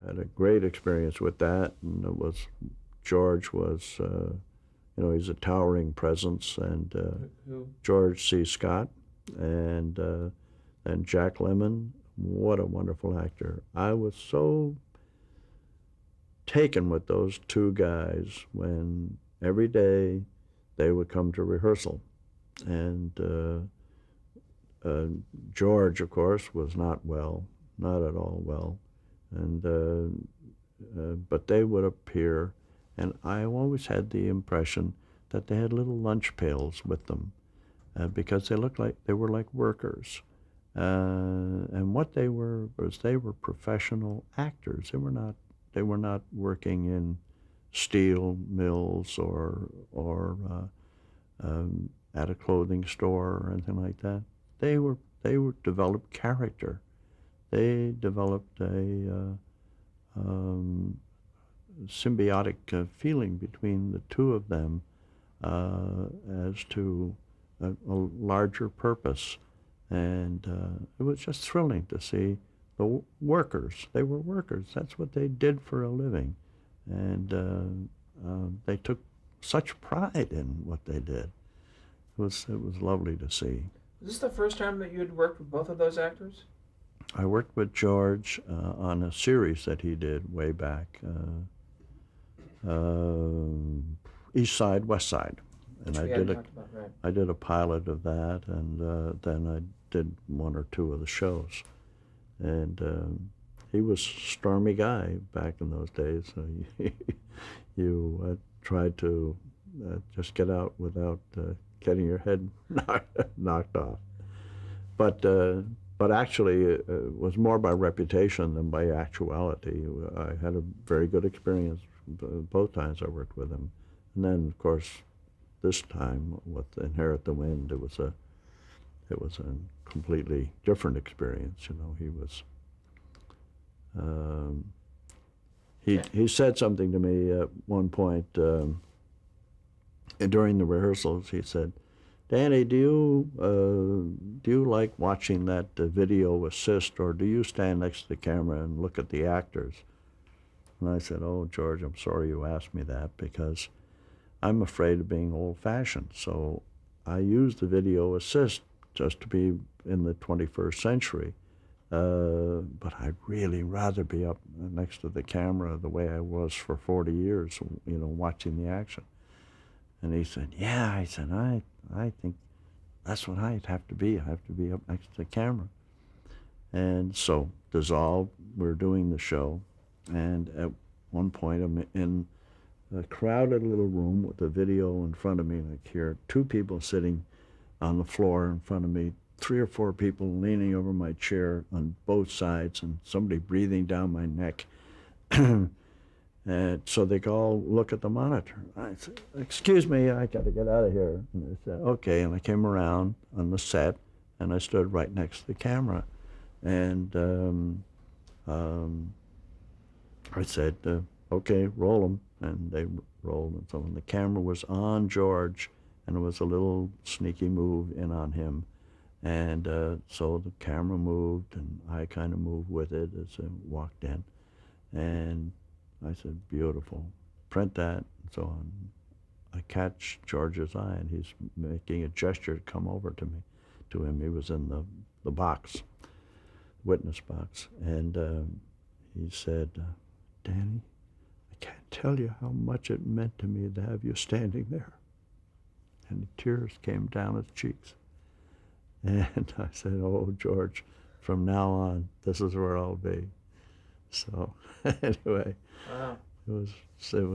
had a great experience with that, and it was George was, he's a towering presence, and Who? George C. Scott, and Jack Lemmon. What a wonderful actor! I was so taken with those two guys when every day they would come to rehearsal, and George, of course, was not well, not at all well, and but they would appear, and I always had the impression that they had little lunch pails with them, because they looked like they were like workers, and what they were was they were professional actors. They were not working in steel mills or at a clothing store or anything like that. They were developed character. They developed a symbiotic feeling between the two of them as to a larger purpose, and it was just thrilling to see the workers. They were workers. That's what they did for a living, and they took such pride in what they did. It was lovely to see. Was this the first time that you had worked with both of those actors? I worked with George on a series that he did way back, East Side, West Side, and Which we hadn't talked about, right? I did a pilot of that, and then I did one or two of the shows, and he was a stormy guy back in those days. So you tried to just get out without getting your head knocked off. But actually, it was more by reputation than by actuality. I had a very good experience both times I worked with him. And then, of course, this time with Inherit the Wind, it was a completely different experience. He was he said something to me at one point during the rehearsals. He said, "Danny, do you like watching that video assist, or do you stand next to the camera and look at the actors?" And I said, "Oh, George, I'm sorry you asked me that, because I'm afraid of being old-fashioned. So I use the video assist just to be in the 21st century. But I'd really rather be up next to the camera the way I was for 40 years, watching the action." And he said, "Yeah," I said, I think that's what I'd have to be. I have to be up next to the camera. And so, dissolved, we're doing the show, and at one point I'm in a crowded little room with a video in front of me, and I hear two people sitting on the floor in front of me, three or four people leaning over my chair on both sides, and somebody breathing down my neck. And so they all look at the monitor. I said, "Excuse me, I got to get out of here." And they said, "Okay." And I came around on the set, and I stood right next to the camera. And I said, "Okay, roll them." And they rolled. And so when the camera was on George, and it was a little sneaky move in on him. And so the camera moved, and I kind of moved with it as I walked in. And I said, "Beautiful. Print that." And so on. I catch George's eye, and he's making a gesture to come over to him. He was in the box, witness box. And he said, "Danny, I can't tell you how much it meant to me to have you standing there." And the tears came down his cheeks. And I said, "Oh, George, from now on, this is where I'll be." So anyway, Wow. it was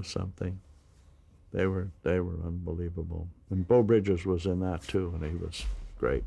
something. They were unbelievable. And Beau Bridges was in that too, and he was great.